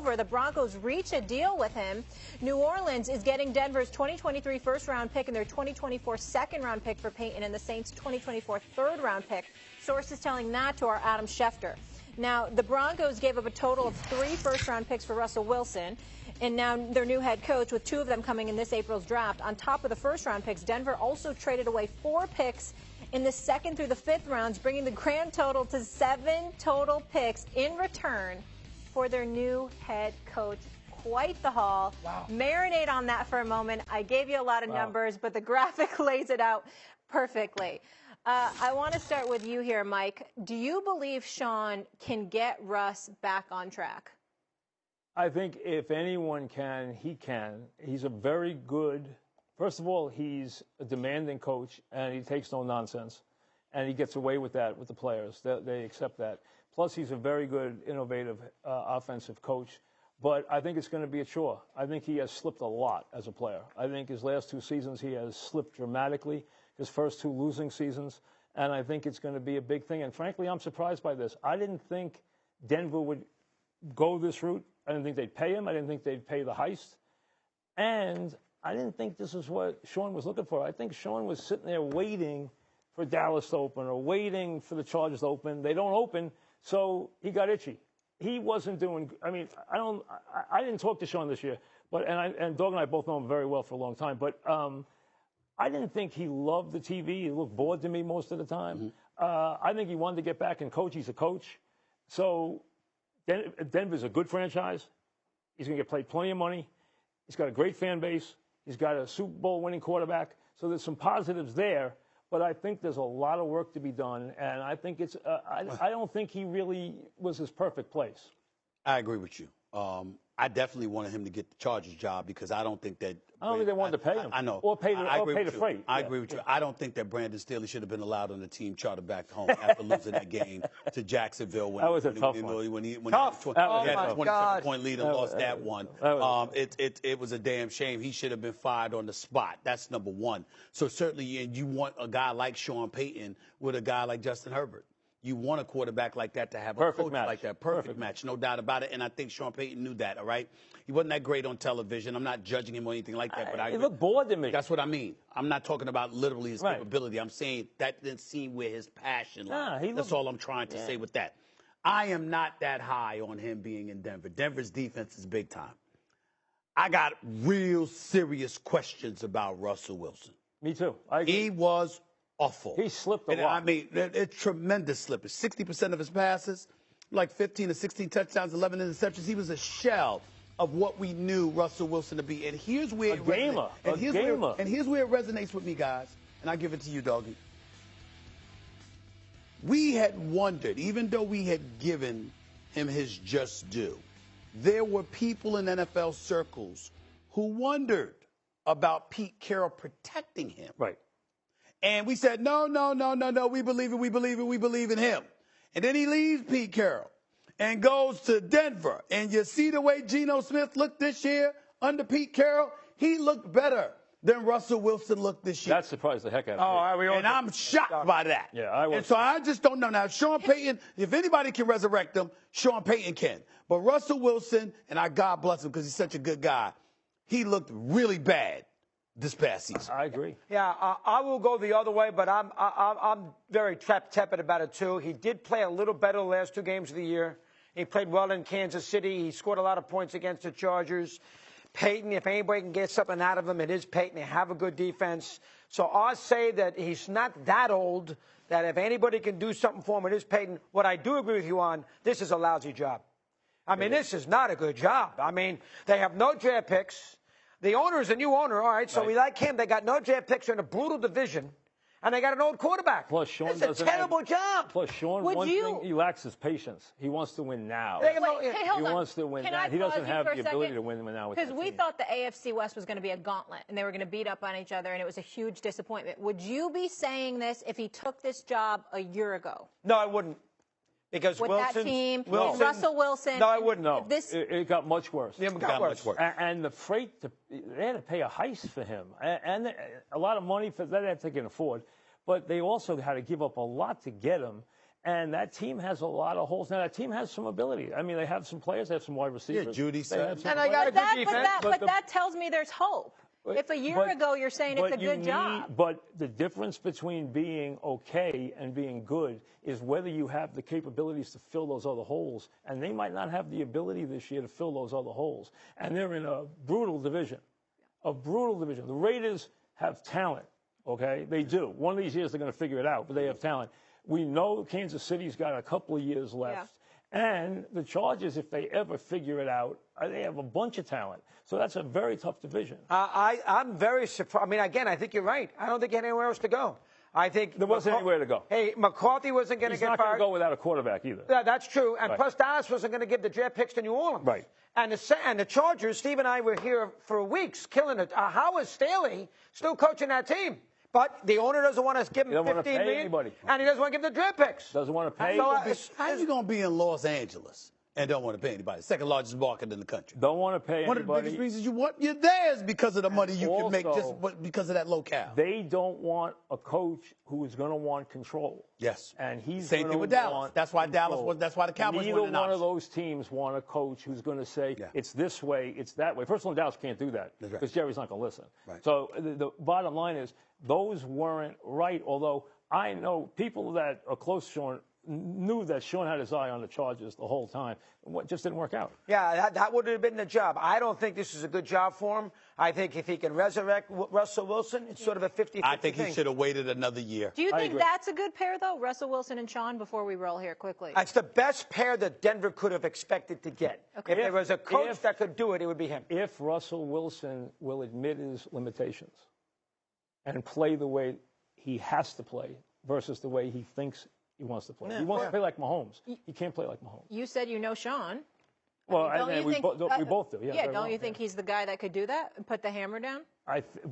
Denver, the Broncos reach a deal with him. New Orleans is getting Denver's 2023 first-round pick and their 2024 second-round pick for Payton and the Saints' 2024 third-round pick. Sources telling that to our Adam Schefter. Now, the Broncos gave up a total of 3 first-round picks for Russell Wilson, and now their new head coach, with 2 of them coming in this April's draft. On top of the first-round picks, Denver also traded away 4 picks in the 2nd through the 5th rounds, bringing the grand total to 7 total picks in return for their new head coach. Quite the haul. Wow. Marinate on that for a moment. I gave you a lot of numbers, but the graphic lays it out perfectly. I want to start with you here, Mike. Do you believe Sean can get Russ back on track? I think if anyone can, he can. He's a very good, first of all, he's a demanding coach, and he takes no nonsense. And he gets away with that with the players. They accept that. Plus, he's a very good, innovative offensive coach. But I think it's going to be a chore. I think he has slipped a lot as a player. I think his last 2 seasons, he has slipped dramatically. His first 2 losing seasons. And I think it's going to be a big thing. And frankly, I'm surprised by this. I didn't think Denver would go this route. I didn't think they'd pay him. I didn't think they'd pay the heist. And I didn't think this is what Sean was looking for. I think Sean was sitting there waiting for Dallas to open or waiting for the Chargers to open. They don't open, so he got itchy. He wasn't doing. I mean, I didn't talk to Sean this year, but and Doug and I both know him very well for a long time. But I didn't think he loved the TV. He looked bored to me most of the time. Mm-hmm. I think he wanted to get back and coach. He's a coach, so Denver's a good franchise. He's going to get paid plenty of money. He's got a great fan base. He's got a Super Bowl winning quarterback. So there's some positives there. But I think there's a lot of work to be done, and I think it's. I don't think he really was his perfect place. I agree with you. I definitely wanted him to get the Chargers job because I don't think that. I don't think they wanted to pay him. I know. Or pay the freight. I agree with you. I don't think that Brandon Staley should have been allowed on the team charter back home after losing that game to Jacksonville. That was a tough one. When he had a 27-point lead and lost that one. It was a damn shame. He should have been fired on the spot. That's number one. So certainly you want a guy like Sean Payton with a guy like Justin Herbert. You want a quarterback like that to have a coach like that. Perfect match, no doubt about it. And I think Sean Payton knew that, all right? He wasn't that great on television. I'm not judging him or anything like that. But he looked bored to me. That's what I mean. I'm not talking about literally his capability. I'm saying that didn't seem where his passion lies. That's all I'm trying to say with that. I am not that high on him being in Denver. Denver's defense is big time. I got real serious questions about Russell Wilson. Me too. He was awful. He slipped a lot. I mean, it's tremendous slippage. 60% of his passes, like 15 to 16 touchdowns, 11 interceptions. He was a shell of what we knew Russell Wilson to be. And here's where it resonates. And here's where it resonates with me, guys. And I give it to you, Doggy. We had wondered, even though we had given him his just due, there were people in NFL circles who wondered about Pete Carroll protecting him. Right. And we said, no, we believe in him. And then he leaves Pete Carroll and goes to Denver. And you see the way Geno Smith looked this year under Pete Carroll? He looked better than Russell Wilson looked this year. That surprised the heck out of me. And I'm shocked by that. Yeah, I was. And so I just don't know. Now, Sean Payton, if anybody can resurrect him, Sean Payton can. But Russell Wilson, and I God bless him because he's such a good guy, he looked really bad this past season. I agree. Yeah, I will go the other way, but I'm very tepid about it too. He did play a little better the last 2 games of the year. He played well in Kansas City. He scored a lot of points against the Chargers. Payton, if anybody can get something out of him, it is Payton. They have a good defense. So I say that he's not that old, that if anybody can do something for him, it is Payton. What I do agree with you on, this is a lousy job. I mean, this is not a good job. I mean, they have no draft picks. The owner is a new owner, all right, so we like him. They got no draft picks in a brutal division, and they got an old quarterback. Plus, Sean it's a terrible job. Plus, Sean, thing, he lacks his patience. He wants to win now. Wait, hey, hold on. He wants to win now. He doesn't have the ability to win now. Because we thought the AFC West was going to be a gauntlet, and they were going to beat up on each other, and it was a huge disappointment. Would you be saying this if he took this job a year ago? No, I wouldn't. Because with Wilson, that team, Russell Wilson. No, I wouldn't. No, it got much worse. Yeah, it got much worse. And the freight, they had to pay a heist for him. And a lot of money for that they can afford. But they also had to give up a lot to get him. And that team has a lot of holes. Now, that team has some ability. I mean, they have some players. They have some wide receivers. Yeah, Judy said. And they got a good defense. But that tells me there's hope. If a year ago you're saying it's a good job. But the difference between being okay and being good is whether you have the capabilities to fill those other holes. And they might not have the ability this year to fill those other holes. And they're in a brutal division. A brutal division. The Raiders have talent, okay? They do. One of these years they're going to figure it out, but they have talent. We know Kansas City's got a couple of years left. Yeah. And the Chargers, if they ever figure it out, they have a bunch of talent. So that's a very tough division. I'm very surprised. I mean, again, I think you're right. I don't think he had anywhere else to go. I think there wasn't anywhere to go. Hey, McCarthy wasn't going to get fired. He's not going to go without a quarterback either. Yeah, that's true. And plus, Dallas wasn't going to give the draft picks to New Orleans. Right. And the Chargers, Steve and I were here for weeks killing it. How is Staley still coaching that team? But the owner doesn't want to give him $15 million, anybody. and he doesn't want to give the draft picks. Doesn't want to pay. How are you going to be in Los Angeles and don't want to pay anybody? Second largest market in the country. Don't want to pay One anybody. of the biggest reasons you're there is because of the money you can make just because of that locale. They don't want a coach who is going to want control. Yes. And he's same thing with Dallas. That's why Dallas. That's why the Cowboys. Neither one of those teams want a coach who's going to say it's this way, it's that way. First of all, Dallas can't do that because Jerry's not going to listen. Right. So the bottom line is those weren't right. Although I know people that are close to Sean knew that Sean had his eye on the Chargers the whole time. What just didn't work out. Yeah, that would have been the job. I don't think this is a good job for him. I think if he can resurrect Russell Wilson, it's sort of a 50-50 I think he should have waited another year. Do you think that's a good pair, though, Russell Wilson and Sean, before we roll here quickly? It's the best pair that Denver could have expected to get. Okay. If there was a coach that could do it, it would be him. If Russell Wilson will admit his limitations and play the way he has to play versus the way he thinks he wants to play. He wants to play like Mahomes. He can't play like Mahomes. You said you know Sean. Well, we both do. Yeah, don't you think he's the guy that could do that and put the hammer down?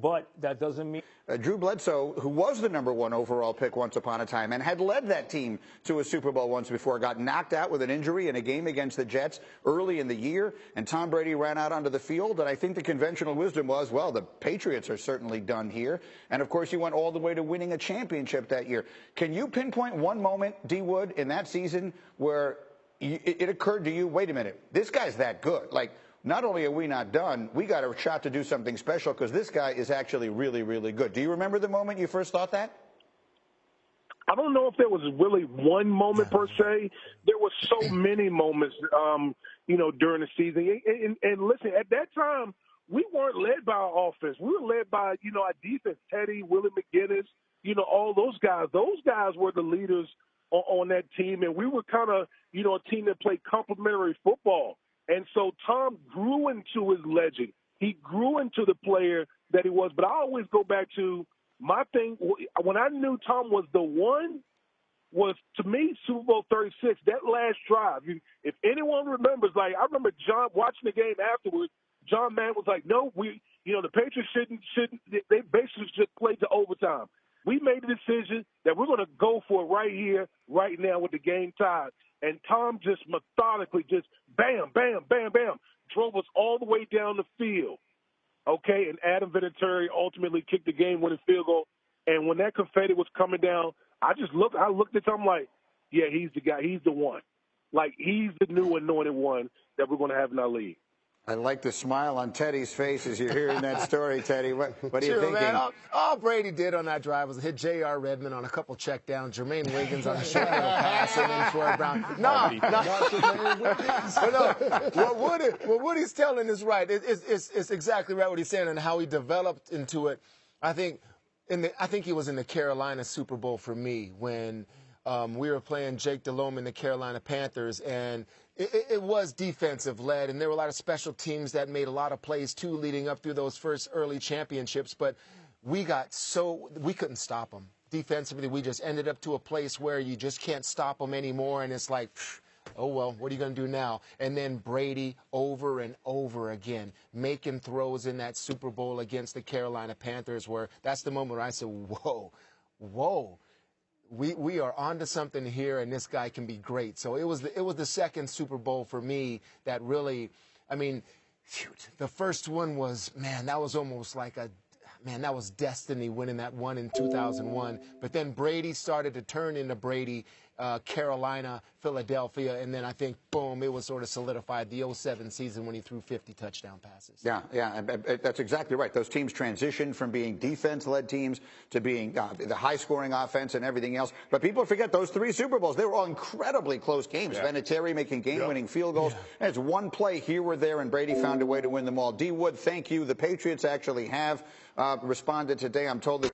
But that doesn't mean... Drew Bledsoe, who was the #1 overall pick once upon a time and had led that team to a Super Bowl once before, got knocked out with an injury in a game against the Jets early in the year, and Tom Brady ran out onto the field, and I think the conventional wisdom was, well, the Patriots are certainly done here. And, of course, he went all the way to winning a championship that year. Can you pinpoint one moment, D. Wood, in that season where it occurred to you, wait a minute, this guy's that good? Like, not only are we not done, we got a shot to do something special because this guy is actually really, really good. Do you remember the moment you first thought that? I don't know if there was really one moment per se. There were so many moments, during the season. And listen, at that time, we weren't led by our offense. We were led by, our defense, Teddy, Willie McGinnis, all those guys. Those guys were the leaders on that team, and we were kind of, a team that played complementary football. And so Tom grew into his legend. He grew into the player that he was. But I always go back to my thing. When I knew Tom was the one, was, to me, Super Bowl 36, that last drive. If anyone remembers, I remember John watching the game afterwards, John Mann was like, no, the Patriots shouldn't, they basically just played to overtime. We made the decision that we're going to go for it right here, right now with the game tied. And Tom just methodically just bam, bam, bam, bam, drove us all the way down the field. Okay, and Adam Vinatieri ultimately kicked the game-winning field goal. And when that confetti was coming down, I looked at Tom like, yeah, he's the guy. He's the one. Like, he's the new anointed one that we're going to have in our league. I like the smile on Teddy's face as you're hearing that story, Teddy. What are you thinking? Man, all Brady did on that drive was hit J.R. Redmond on a couple checkdowns, Jermaine Wiggins on a short little pass, and then Troy Brown. What Woody's telling is right. It's exactly right what he's saying and how he developed into it. I think he was in the Carolina Super Bowl for me when we were playing Jake Delhomme and the Carolina Panthers, and it was defensive-led, and there were a lot of special teams that made a lot of plays, too, leading up through those first early championships. But we couldn't stop them. Defensively, we just ended up to a place where you just can't stop them anymore, and it's like, oh, well, what are you going to do now? And then Brady over and over again making throws in that Super Bowl against the Carolina Panthers, where that's the moment where I said, whoa. We are onto something here, and this guy can be great. So it was the second Super Bowl for me that really, the first one was, that was almost like that was destiny winning that one in 2001. But then Brady started to turn into Brady, Carolina, Philadelphia, and then I think, boom, it was sort of solidified the 07 season when he threw 50 touchdown passes. Yeah, that's exactly right. Those teams transitioned from being defense-led teams to being the high-scoring offense and everything else. But people forget those 3 Super Bowls. They were all incredibly close games. Yeah. Vinatieri making game-winning field goals. And it's one play here or there, and Brady found a way to win them all. D. Wood, thank you. The Patriots actually have responded today. I'm told that